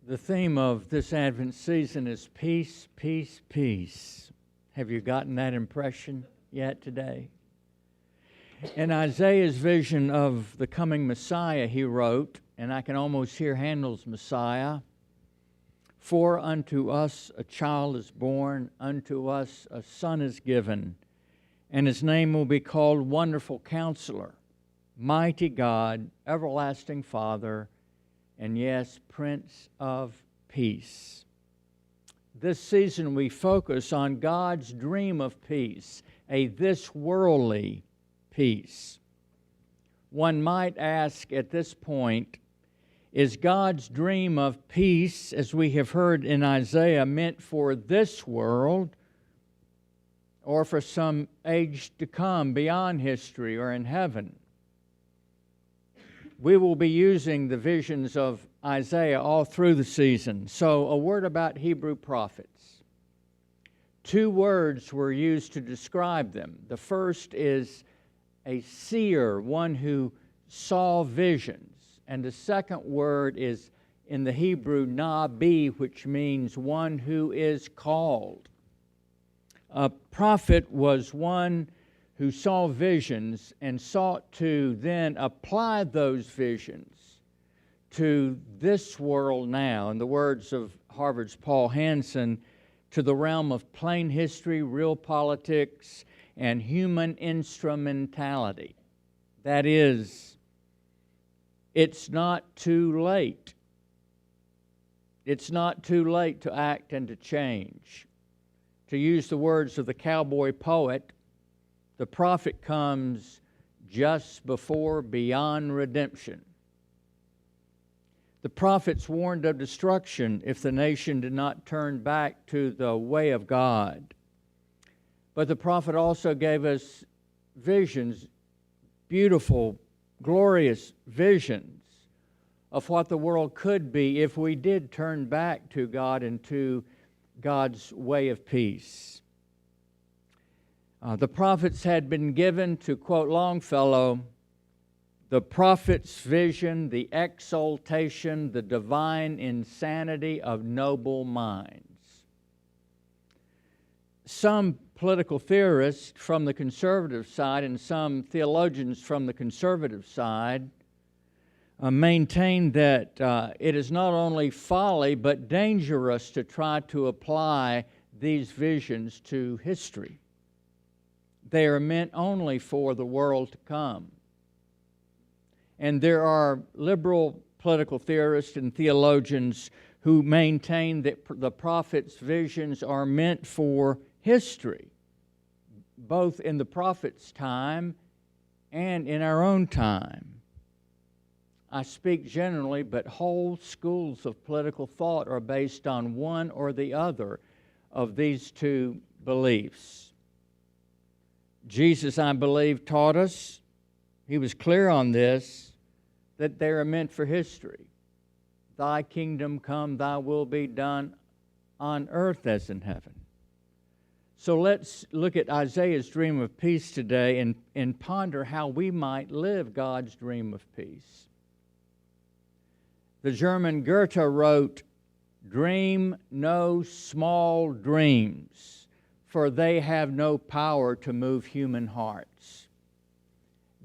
The theme of this Advent season is peace, peace, peace. Have you gotten that impression yet today? In Isaiah's vision of the coming Messiah, he wrote, and I can almost hear Handel's Messiah, "For unto us a child is born, unto us a son is given, and his name will be called Wonderful Counselor, Mighty God, Everlasting Father, and yes, Prince of Peace." This season we focus on God's dream of peace, a this-worldly peace. One might ask at this point, is God's dream of peace, as we have heard in Isaiah, meant for this world or for some age to come beyond history or in heaven? We will be using the visions of Isaiah all through the season. So a word about Hebrew prophets. Two words were used to describe them. The first is a seer, one who saw visions. And the second word is in the Hebrew, nabi, which means one who is called. A prophet was one who saw visions and sought to then apply those visions to this world now. In the words of Harvard's Paul Hansen, to the realm of plain history, real politics, and human instrumentality. That is, it's not too late. It's not too late to act and to change. To use the words of the cowboy poet, the prophet comes just before beyond redemption. The prophets warned of destruction if the nation did not turn back to the way of God. But the prophet also gave us visions, beautiful, glorious visions of what the world could be if we did turn back to God and to God's way of peace. The prophets had been given, to quote Longfellow, the prophet's vision, the exaltation, the divine insanity of noble minds. Some political theorists from the conservative side and some theologians from the conservative side maintain that it is not only folly but dangerous to try to apply these visions to history. They are meant only for the world to come. And there are liberal political theorists and theologians who maintain that the prophet's visions are meant for history, both in the prophet's time and in our own time. I speak generally, but whole schools of political thought are based on one or the other of these two beliefs. Jesus, I believe, taught us, he was clear on this, that they are meant for history. Thy kingdom come, thy will be done on earth as in heaven. So let's look at Isaiah's dream of peace today and ponder how we might live God's dream of peace. The German Goethe wrote, "Dream no small dreams, for they have no power to move human hearts."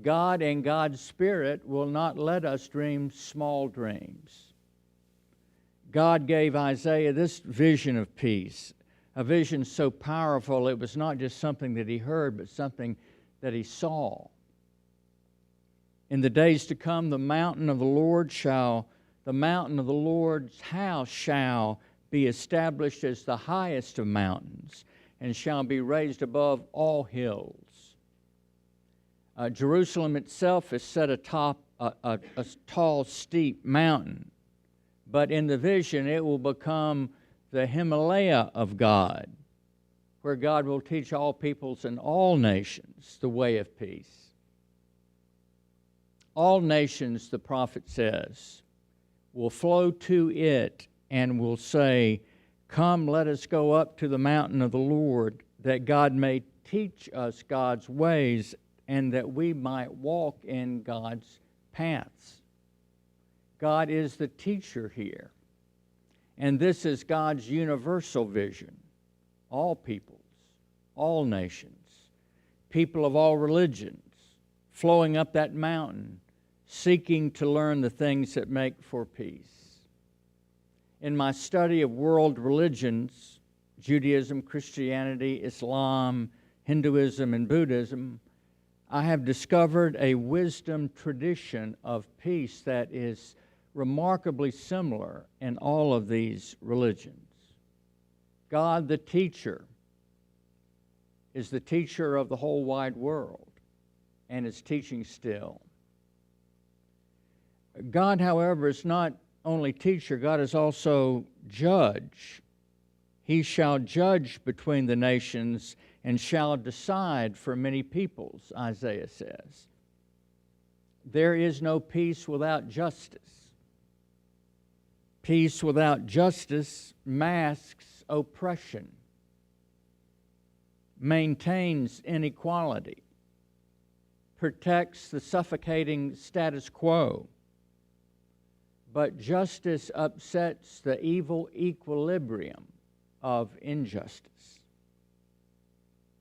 God and God's Spirit will not let us dream small dreams. God gave Isaiah this vision of peace, a vision so powerful it was not just something that he heard, but something that he saw. In the days to come, the mountain of the Lord's house shall be established as the highest of mountains, and shall be raised above all hills. Jerusalem itself is set atop a tall, steep mountain, but in the vision it will become the Himalaya of God, where God will teach all peoples and all nations the way of peace. All nations, the prophet says, will flow to it and will say, "Come, let us go up to the mountain of the Lord, that God may teach us God's ways, and that we might walk in God's paths." God is the teacher here. And this is God's universal vision. All peoples, all nations, people of all religions, flowing up that mountain, seeking to learn the things that make for peace. In my study of world religions, Judaism, Christianity, Islam, Hinduism, and Buddhism, I have discovered a wisdom tradition of peace that is remarkably similar in all of these religions. God, the teacher, is the teacher of the whole wide world and is teaching still. God, however, is not only teacher, God is also judge. He shall judge between the nations and shall decide for many peoples, Isaiah says. There is no peace without justice. Peace without justice masks oppression, maintains inequality, protects the suffocating status quo. But justice upsets the evil equilibrium of injustice.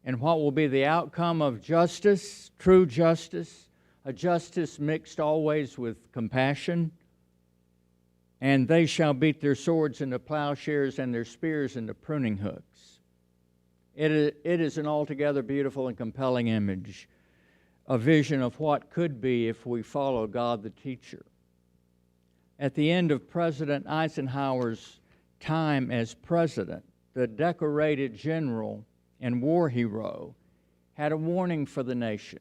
And what will be the outcome of justice, true justice, a justice mixed always with compassion? And they shall beat their swords into plowshares and their spears into pruning hooks. It is an altogether beautiful and compelling image, a vision of what could be if we follow God the teacher. At the end of President Eisenhower's time as president, the decorated general and war hero had a warning for the nation.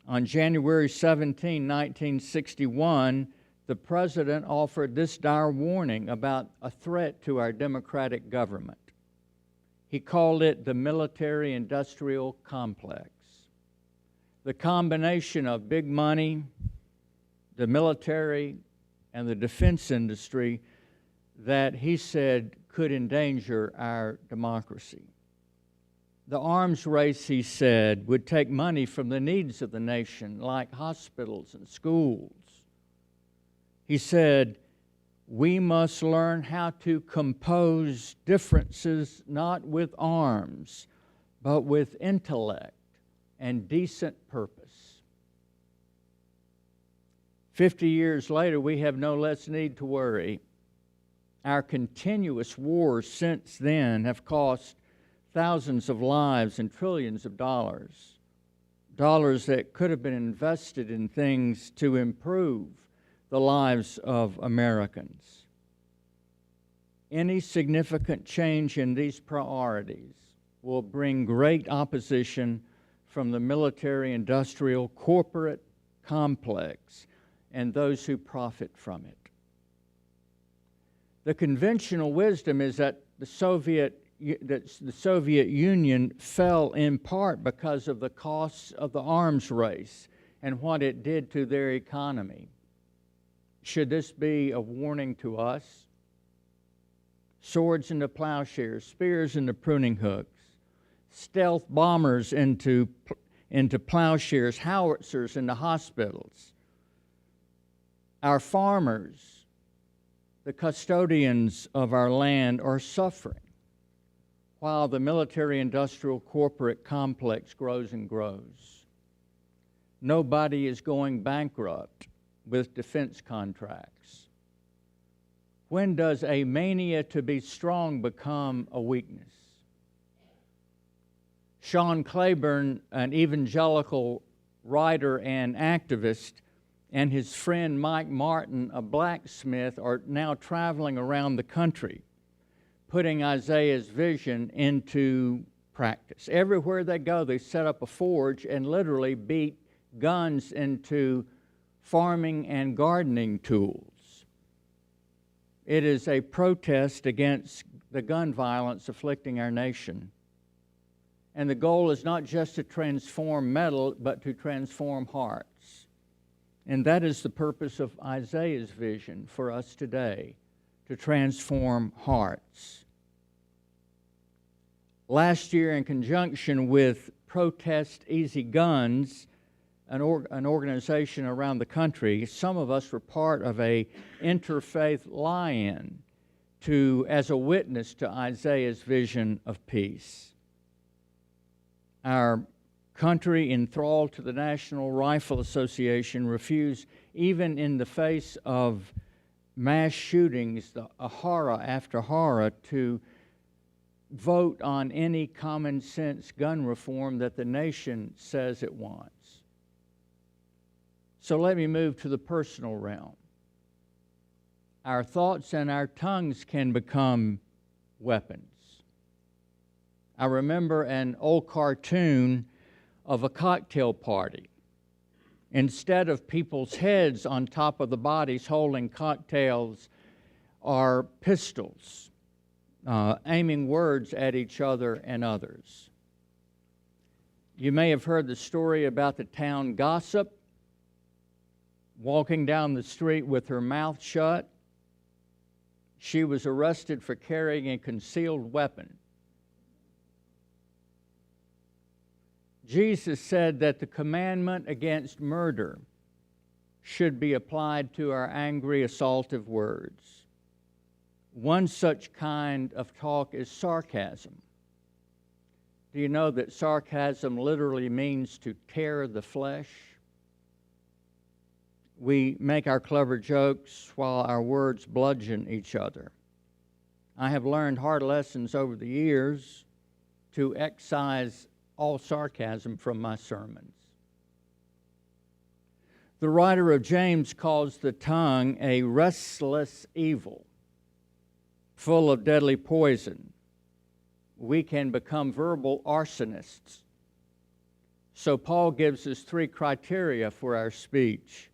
On January 17, 1961, the president offered this dire warning about a threat to our democratic government. He called it the military-industrial complex. The combination of big money, the military, and the defense industry that he said could endanger our democracy. The arms race, he said, would take money from the needs of the nation, like hospitals and schools. He said, we must learn how to compose differences not with arms, but with intellect and decent purpose. 50 years later, we have no less need to worry. Our continuous wars since then have cost thousands of lives and trillions of dollars, dollars that could have been invested in things to improve the lives of Americans. Any significant change in these priorities will bring great opposition from the military-industrial corporate complex and those who profit from it. The conventional wisdom is that the Soviet Union fell in part because of the costs of the arms race and what it did to their economy. Should this be a warning to us? Swords into plowshares, spears into pruning hooks, stealth bombers into plowshares, howitzers into hospitals. Our farmers, the custodians of our land, are suffering while the military-industrial corporate complex grows and grows. Nobody is going bankrupt with defense contracts. When does a mania to be strong become a weakness? Sean Claiborne, an evangelical writer and activist, and his friend Mike Martin, a blacksmith, are now traveling around the country, putting Isaiah's vision into practice. Everywhere they go, they set up a forge and literally beat guns into farming and gardening tools. It is a protest against the gun violence afflicting our nation. And the goal is not just to transform metal, but to transform hearts. And that is the purpose of Isaiah's vision for us today, to transform hearts. Last year, in conjunction with Protest Easy Guns, an organization around the country, some of us were part of a interfaith lie-in as a witness to Isaiah's vision of peace. Our country, enthralled to the National Rifle Association, refused, even in the face of mass shootings, a horror after horror, to vote on any common sense gun reform that the nation says it wants. So let me move to the personal realm. Our thoughts and our tongues can become weapons. I remember an old cartoon of a cocktail party. Instead of people's heads on top of the bodies holding cocktails are pistols, aiming words at each other and others. You may have heard the story about the town gossip walking down the street with her mouth shut. She was arrested for carrying a concealed weapon. Jesus said that the commandment against murder should be applied to our angry, assaultive words. One such kind of talk is sarcasm. Do you know that sarcasm literally means to tear the flesh? We make our clever jokes while our words bludgeon each other. I have learned hard lessons over the years to excise all sarcasm from my sermons. The writer of James calls the tongue a restless evil, full of deadly poison. We can become verbal arsonists. So Paul gives us 3 criteria for our speech.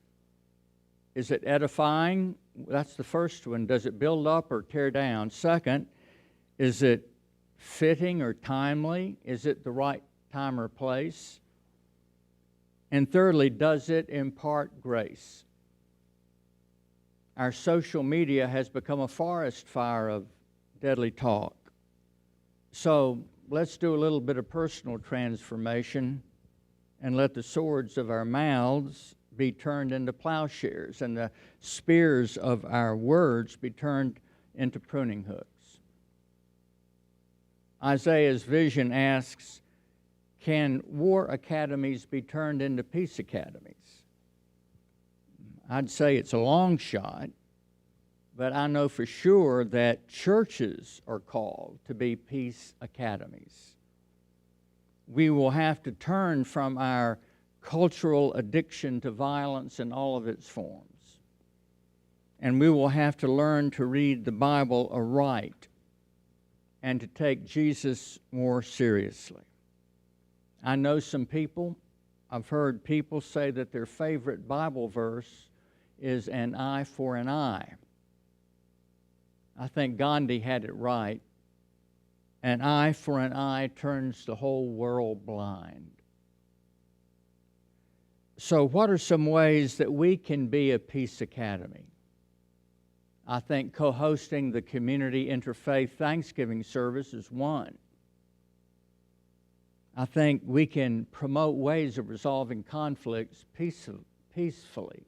Is it edifying? That's the first one. Does it build up or tear down? Second, is it fitting or timely? Is it the right time or place? And thirdly, does it impart grace? Our social media has become a forest fire of deadly talk. So let's do a little bit of personal transformation and let the swords of our mouths be turned into plowshares and the spears of our words be turned into pruning hooks. Isaiah's vision asks, can war academies be turned into peace academies? I'd say it's a long shot, but I know for sure that churches are called to be peace academies. We will have to turn from our cultural addiction to violence in all of its forms. And we will have to learn to read the Bible aright and to take Jesus more seriously. I know some people, I've heard people say that their favorite Bible verse is an eye for an eye. I think Gandhi had it right. An eye for an eye turns the whole world blind. So what are some ways that we can be a peace academy? I think co-hosting the community interfaith Thanksgiving service is one. I think we can promote ways of resolving conflicts peacefully.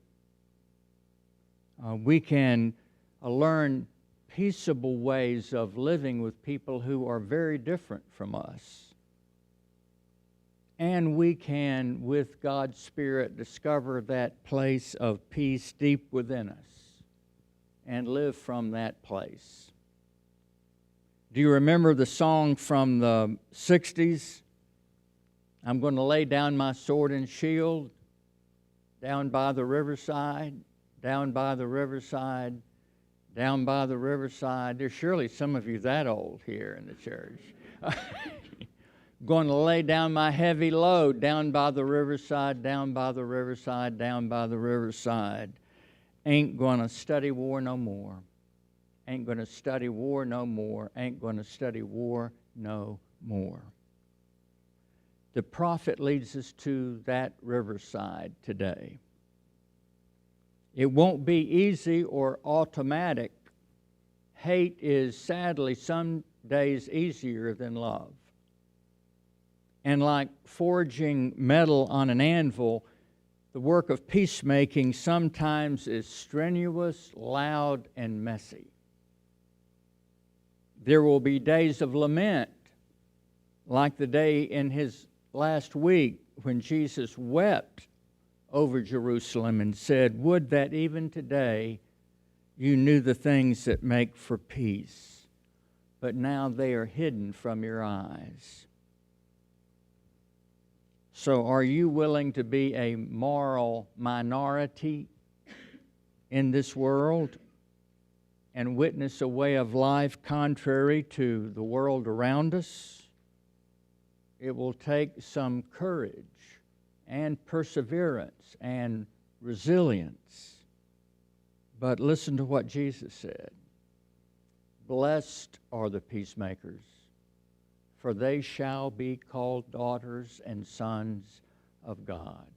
We can learn peaceable ways of living with people who are very different from us. And we can, with God's Spirit, discover that place of peace deep within us and live from that place. Do you remember the song from the 60s? I'm going to lay down my sword and shield down by the riverside, down by the riverside, down by the riverside. There's surely some of you that old here in the church. Going to lay down my heavy load down by the riverside, down by the riverside, down by the riverside. Ain't going to study war no more. Ain't going to study war no more. Ain't going to study war no more. The prophet leads us to that riverside today. It won't be easy or automatic. Hate is sadly some days easier than love. And like forging metal on an anvil, the work of peacemaking sometimes is strenuous, loud, and messy. There will be days of lament, like the day in his last week when Jesus wept over Jerusalem and said, "Would that even today you knew the things that make for peace, but now they are hidden from your eyes." So are you willing to be a moral minority in this world and witness a way of life contrary to the world around us? It will take some courage and perseverance and resilience. But listen to what Jesus said. "Blessed are the peacemakers, for they shall be called daughters and sons of God."